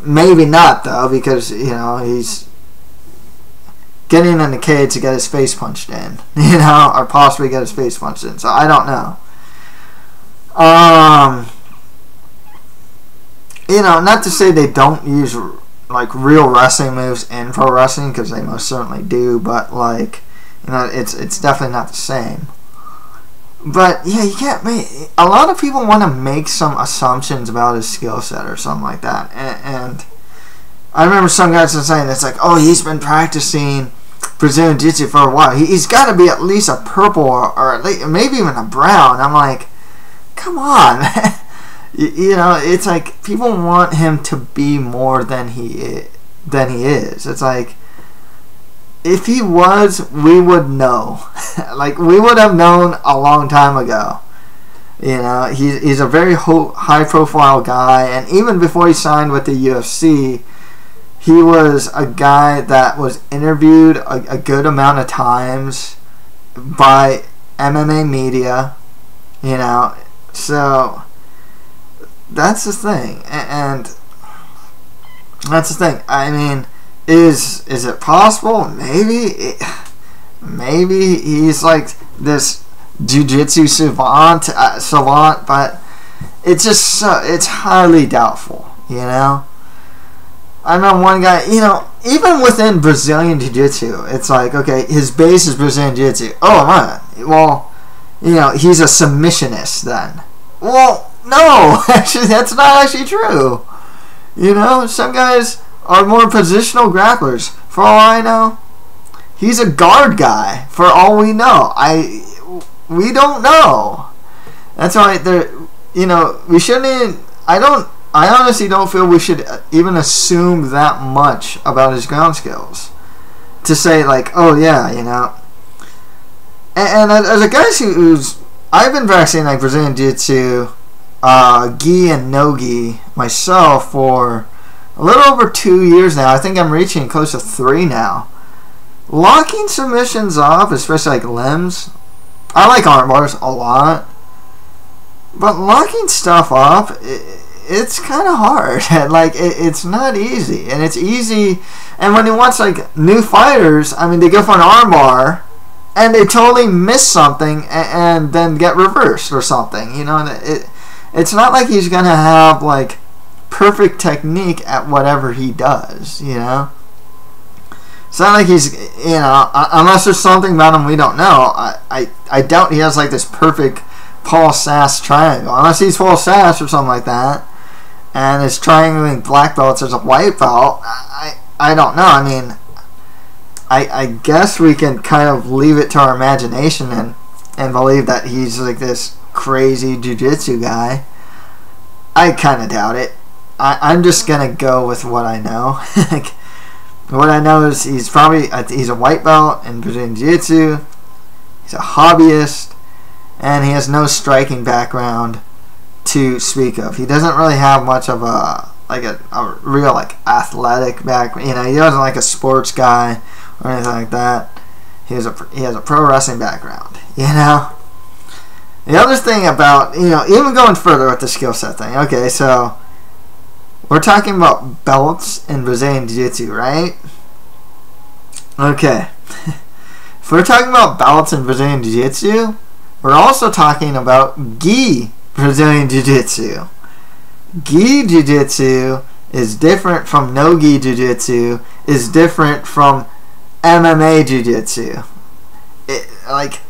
Maybe not though, because he's getting in the cage to get his face punched in, or possibly get his face punched in. So I don't know. Not to say they don't use like real wrestling moves in pro wrestling, because they most certainly do, but it's definitely not the same. But yeah, you can't make. A lot of people want to make some assumptions about his skill set or something like that, and I remember some guys saying it's like, oh, he's been practicing Brazilian Jiu-Jitsu for a while. He's got to be at least a purple or at least, maybe even a brown. I'm like, come on. It's like people want him to be more than he is. It's like if he was, we would know. Like we would have known a long time ago. He's a very high-profile guy, and even before he signed with the UFC, he was a guy that was interviewed a good amount of times by MMA media, so that's the thing. And that's the thing. Is it possible? Maybe. Maybe he's like this jiu-jitsu savant, but it's just it's highly doubtful, you know. I know one guy, you know, even within Brazilian jiu-jitsu, it's like, okay, his base is Brazilian jiu-jitsu. Oh man, well, you know, he's a submissionist then. Well, no, actually, that's not actually true. You know, some guys are more positional grapplers. For all I know, he's a guard guy. For all we know, we don't know. That's why you know, we shouldn't. I honestly don't feel we should even assume that much about his ground skills to say like, oh yeah, you know. And as a guy I've been practicing like Brazilian Jiu-Jitsu, gi and no gi myself for a little over 2 years now. I think I'm reaching close to 3 now. Locking submissions off, especially like limbs. I like arm bars a lot, but locking stuff off, it's kind of hard. Like it's not easy, and it's easy. And when he wants like new fighters, I mean, they go for an arm bar, and they totally miss something, and then get reversed or something. You know, it's not like he's gonna have like perfect technique at whatever he does. You know, it's not like he's, you know, unless there's something about him we don't know. I doubt he has like this perfect Paul Sass triangle, unless he's full Sass or something like that, and is triangling black belts as a white belt. I don't know. I mean, I guess we can kind of leave it to our imagination and believe that he's like this crazy jiu-jitsu guy. I kind of doubt it. I'm just gonna go with what I know. Like, what I know is he's a white belt in Brazilian Jiu-Jitsu. He's a hobbyist, and he has no striking background to speak of. He doesn't really have much of a real like athletic background. You know, he wasn't like a sports guy or anything like that. He has a pro wrestling background. You know. The other thing about, you know, even going further with the skill set thing. Okay, so we're talking about belts in Brazilian Jiu-Jitsu, right? Okay. If we're talking about belts in Brazilian Jiu-Jitsu, we're also talking about gi Brazilian Jiu-Jitsu. Gi Jiu-Jitsu is different from no gi Jiu-Jitsu, is different from MMA Jiu-Jitsu. Like,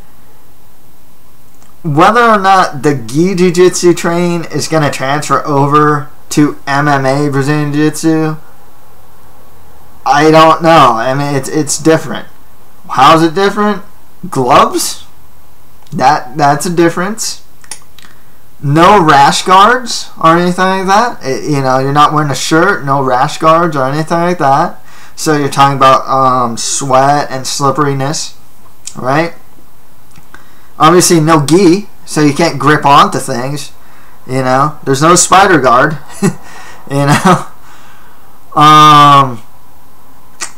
whether or not the gi Jiu-Jitsu train is going to transfer over to MMA Brazilian Jiu-Jitsu, I don't know. I mean, it's different. How's it different? Gloves? That's a difference. No rash guards or anything like that. You know, you're not wearing a shirt, no rash guards or anything like that. So you're talking about sweat and slipperiness, right? Obviously no gi, so you can't grip onto things. You know, there's no spider guard. You know,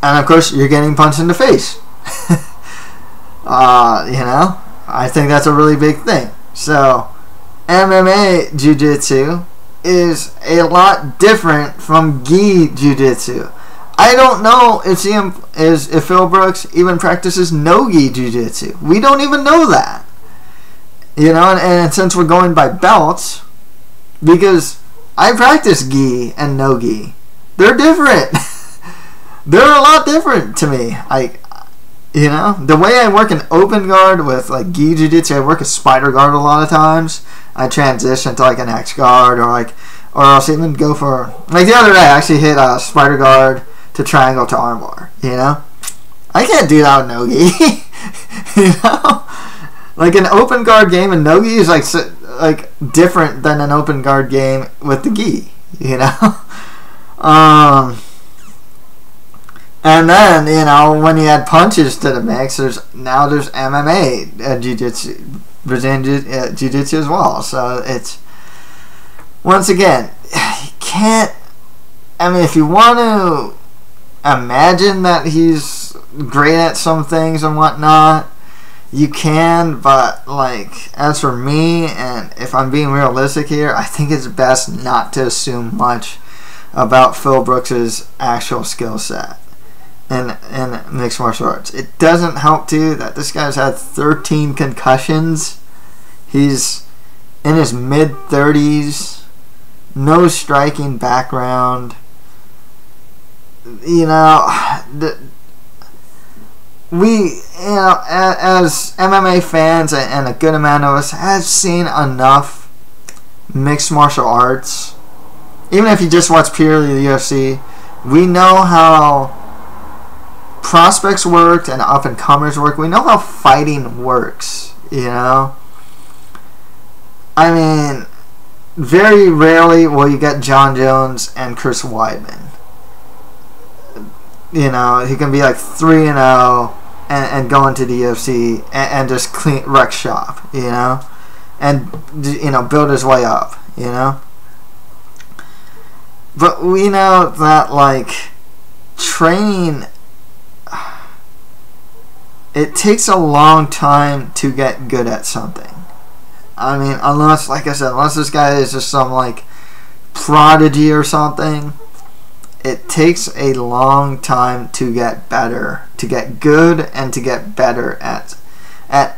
and of course you're getting punched in the face. You know, I think that's a really big thing. So MMA Jiu-Jitsu is a lot different from gi Jiu-Jitsu. I don't know if Phil Brooks even practices no gi Jiu-Jitsu. We don't even know that. You know, and since we're going by belts, because I practice gi and no gi, they're different. They're a lot different to me. You know, the way I work an open guard with like gi Jiu-Jitsu, I work a spider guard a lot of times. I transition to like an X guard or else even go for, like the other day I actually hit a spider guard to triangle to armbar. You know, I can't do that with no gi. You know, like an open guard game and no gi is like different than an open guard game with the gi. You know, and then, you know, when you add punches to the mix, there's MMA Jiu-Jitsu, Brazilian Jiu-Jitsu as well. So it's, once again, you can't, I mean, if you want to imagine that he's great at some things and whatnot, you can, but like, as for me, and if I'm being realistic here, I think it's best not to assume much about Phil Brooks's actual skill set. in mixed martial arts. It doesn't help too that this guy's had 13 concussions. He's in his mid-30s, no striking background. You know, as MMA fans, and a good amount of us have seen enough mixed martial arts. Even if you just watch purely the UFC, we know how prospects work and up-and-comers work. We know how fighting works, you know? I mean, very rarely will you get John Jones and Chris Weidman. You know, he can be like 3-0 and go into the UFC and just wreck shop, you know? And, you know, build his way up, you know? But we know that, like, training, it takes a long time to get good at something. I mean, unless, like I said, unless this guy is just some, like, prodigy or something, it takes a long time to get better, to get good, and to get better at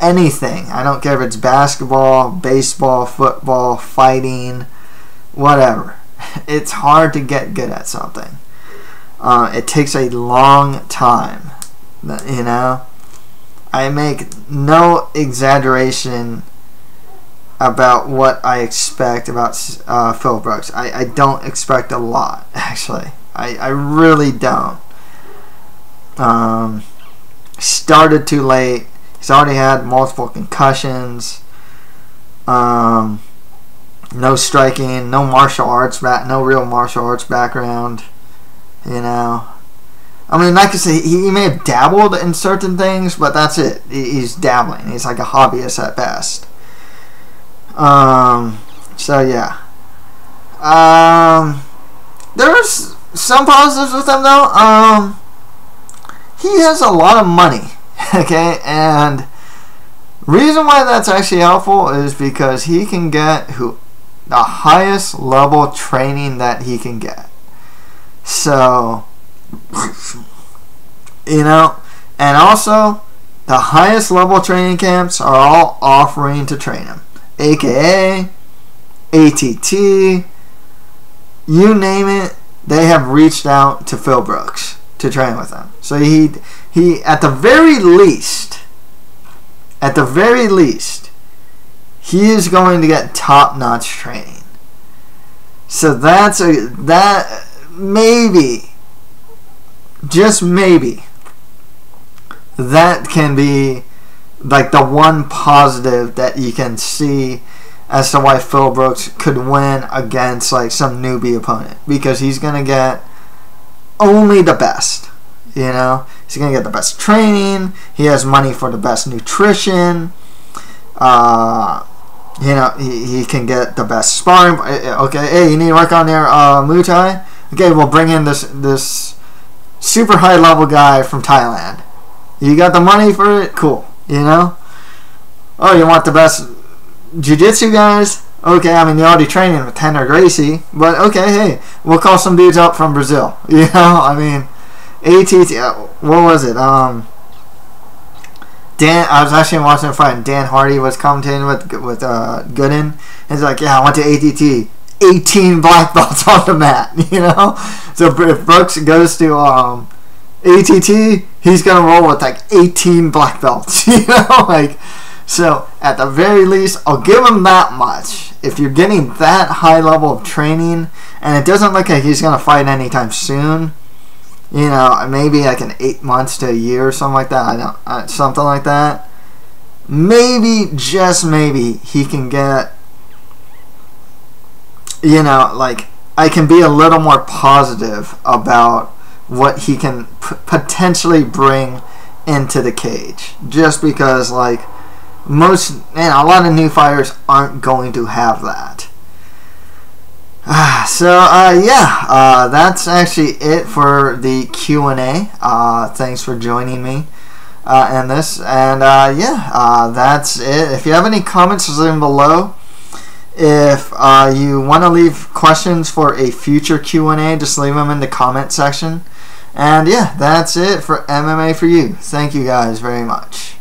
anything. I don't care if it's basketball, baseball, football, fighting, whatever. It's hard to get good at something. It takes a long time, you know. I make no exaggeration about what I expect about Phil Brooks. I don't expect a lot, actually. I really don't. Started too late. He's already had multiple concussions. No striking, no martial arts no real martial arts background. You know, I mean, like I say, he may have dabbled in certain things, but that's it. He's dabbling. He's like a hobbyist at best. So yeah. There's some positives with him though. He has a lot of money. Okay, and reason why that's actually helpful is because he can get the highest level training that he can get. So, you know, and also the highest level training camps are all offering to train him, aka ATT, you name it. They have reached out to Phil Brooks to train with him. So he at the very least, he is going to get top-notch training. So that maybe, just maybe, that can be like the one positive that you can see as to why Phil Brooks could win against like some newbie opponent, because he's gonna get only the best. You know, he's gonna get the best training. He has money for the best nutrition. You know, he can get the best sparring. Okay, hey, you need to work on your Muay Thai? Okay, we'll bring in this super high level guy from Thailand. You got the money for it? Cool. You know? Oh, you want the best jiu-jitsu guys? Okay, I mean, you're already training with Tanner Gracie, but okay, hey, we'll call some dudes up from Brazil. You know, I mean, ATT, what was it? Dan, I was actually watching a fight, and Dan Hardy was commentating with Gooden. He's like, yeah, I went to ATT, 18 black belts on the mat, you know? So if Brooks goes to ATT, he's going to roll with like 18 black belts, you know? Like, so at the very least, I'll give him that much. If you're getting that high level of training, and it doesn't look like he's going to fight anytime soon, you know, maybe like in 8 months to a year or something like that. Something like that. Maybe, just maybe, he can get, you know, like, I can be a little more positive about what he can potentially bring into the cage. Just because, like, a lot of new fighters aren't going to have that. That's actually it for the Q&A. Thanks for joining me in this. And that's it. If you have any comments, leave them below. If you want to leave questions for a future Q&A, just leave them in the comment section. And yeah, that's it for MMA for you. Thank you guys very much.